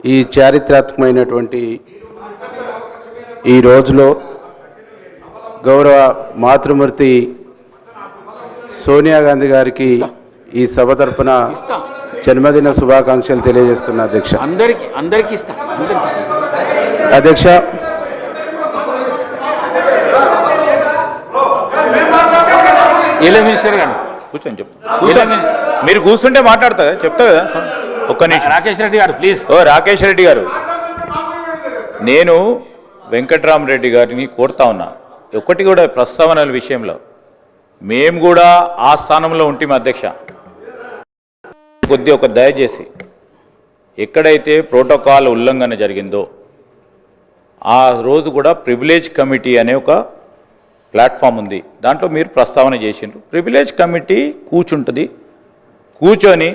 ఈ చారిత్రాత్మకమైనటువంటి ఈ రోజులో గౌరవ మాతృమూర్తి సోనియా గాంధీ గారికి ఈ సభ తరపున జన్మదిన శుభాకాంక్షలు తెలియజేస్తున్నా అధ్యక్ష. అందరికీ ఇస్తా అధ్యక్ష. ఎలా మినిస్టర్ గారు కూర్చొని చెప్తాను. మీరు కూర్చుంటే మాట్లాడతా చెప్తా కదా. ఒక్క నిమిషం. రాకేష్ రెడ్డి గారు ప్లీజ్. రాకేష్ రెడ్డి గారు, నేను వెంకట్రామరెడ్డి గారిని కోరుతా ఉన్నా, ఒక్కటి కూడా ప్రస్తావనల విషయంలో మేము కూడా ఆ స్థానంలో ఉంటాం అధ్యక్ష. కొద్ది ఒక దయచేసి ఎక్కడైతే ప్రోటోకాల్ ఉల్లంఘన జరిగిందో ఆ రోజు కూడా ప్రివిలేజ్ కమిటీ అనే ఒక ప్లాట్ఫామ్ ఉంది, దాంట్లో మీరు ప్రస్తావన చేసిండ్రు. ప్రివిలేజ్ కమిటీ కూర్చుంటుంది, కూర్చొని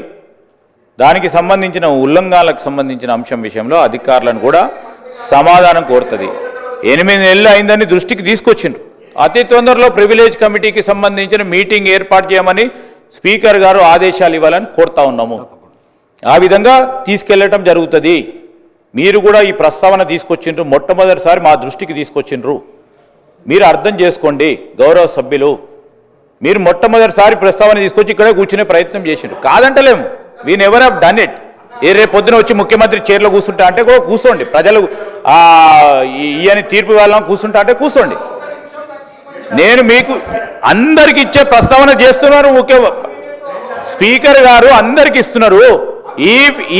దానికి సంబంధించిన ఉల్లంఘనలకు సంబంధించిన అంశం విషయంలో అధికారులను కూడా సమాధానం కోరుతుంది. 8 నెలలు అయిందని దృష్టికి తీసుకొచ్చిండ్రు. అతి తొందరలో ప్రివిలేజ్ కమిటీకి సంబంధించిన మీటింగ్ ఏర్పాటు చేయమని స్పీకర్ గారు ఆదేశాలు ఇవ్వాలని కోరుతా ఉన్నాము. ఆ విధంగా తీసుకెళ్లటం జరుగుతుంది. మీరు కూడా ఈ ప్రస్తావన తీసుకొచ్చిండ్రు, మొట్టమొదటిసారి మా దృష్టికి తీసుకొచ్చిండ్రు. మీరు అర్థం చేసుకోండి గౌరవ సభ్యులు, మీరు మొట్టమొదటిసారి ప్రస్తావన తీసుకొచ్చి ఇక్కడే కూర్చునే ప్రయత్నం చేసిండ్రు. కాదంటలేము, we never have done it. రేపు పొద్దున వచ్చి ముఖ్యమంత్రి చైర్లో కూర్చుంటా అంటే కూడా కూర్చోండి, ప్రజలు ఈయన తీర్పు వెళ్ళాలని కూర్చుంటా అంటే కూర్చోండి. నేను మీకు అందరికి ఇచ్చే ప్రస్తావన చేస్తున్నారు. ఓకే, స్పీకర్ గారు అందరికి ఇస్తున్నారు.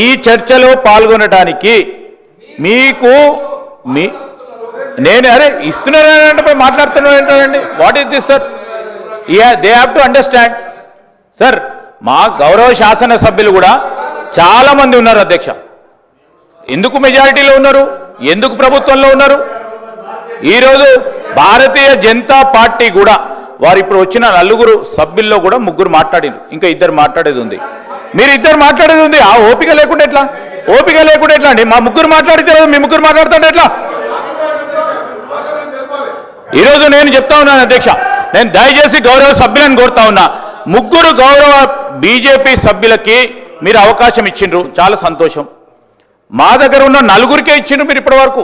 ఈ చర్చలో పాల్గొనడానికి మీకు నేను అరే ఇస్తున్నారంటే మాట్లాడుతున్నాను ఏంటండి? What is this sir? They have to understand sir. మా గౌరవ శాసనసభ్యులు కూడా చాలా మంది ఉన్నారు అధ్యక్ష. ఎందుకు మెజారిటీలో ఉన్నారు? ఎందుకు ప్రభుత్వంలో ఉన్నారు? ఈరోజు భారతీయ జనతా పార్టీ కూడా వారు ఇప్పుడు వచ్చిన 4 సభ్యుల్లో కూడా 3 మాట్లాడారు, ఇంకా 2 మాట్లాడేది ఉంది. మీరు 2 మాట్లాడేది ఉంది. ఆ ఓపిక లేకుండా ఎట్లా? ఓపిక లేకుండా ఎట్లా అండి? మా 3 మాట్లాడితే మీ 3 మాట్లాడుతుంటే ఎట్లా? ఈరోజు నేను చెప్తా ఉన్నాను అధ్యక్ష, నేను దయచేసి గౌరవ సభ్యులను కోరుతా ఉన్నా, 3 గౌరవ బీజేపీ సభ్యులకి మీరు అవకాశం ఇచ్చిండ్రు, చాలా సంతోషం. మా దగ్గర ఉన్న 4కే ఇచ్చిండ్రు మీరు ఇప్పటి వరకు.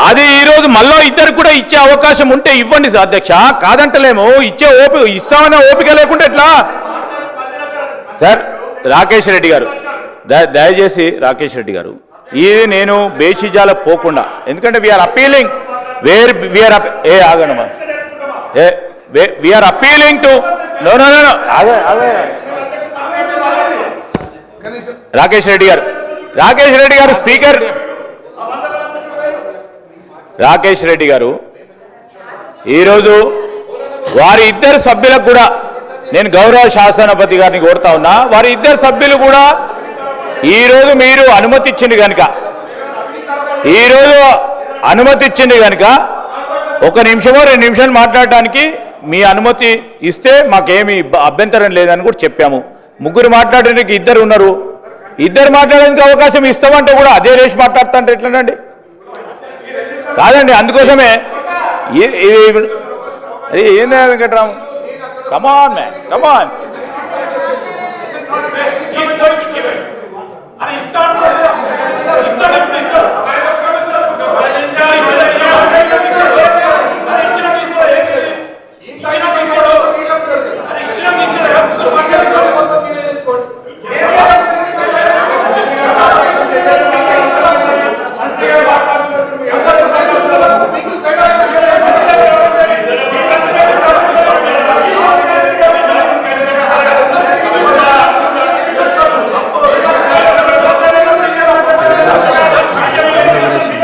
అది ఈరోజు మళ్ళీ 2 కూడా ఇచ్చే అవకాశం ఉంటే ఇవ్వండి అధ్యక్ష, కాదంటలేము. ఇస్తామనే ఓపిక లేకుండా ఎట్లా సార్? రాకేష్ రెడ్డి గారు, దయచేసి రాకేష్ రెడ్డి గారు, ఇది నేను బేషిజాల పోకుండా, ఎందుకంటే వీఆర్ అపీలింగ్ ఆగనమా వీఆర్ అపీలింగ్ టు నో రాకేష్ రెడ్డి గారు స్పీకర్ రాకేష్ రెడ్డి గారు, ఈరోజు వారి 2 సభ్యులకు కూడా నేను గౌరవ శాసనపతి గారిని కోరుతా ఉన్నా, వారి 2 సభ్యులు కూడా ఈరోజు మీరు అనుమతి ఇచ్చింది కనుక, ఒక నిమిషమో 2 నిమిషాలు మాట్లాడటానికి మీ అనుమతి ఇస్తే మాకేమి అభ్యంతరం లేదని కూడా చెప్పాము. 3 మాట్లాడడానికి 2 ఉన్నారు. 2 మాట్లాడడానికి అవకాశం ఇస్తామంటే కూడా అదే రేసి మాట్లాడుతుంటే ఎట్లనండి? కాదండి, అందుకోసమే అరే ఏందా వెంకట్రామ్, కమాన్ మ్యాన్ కమాన్.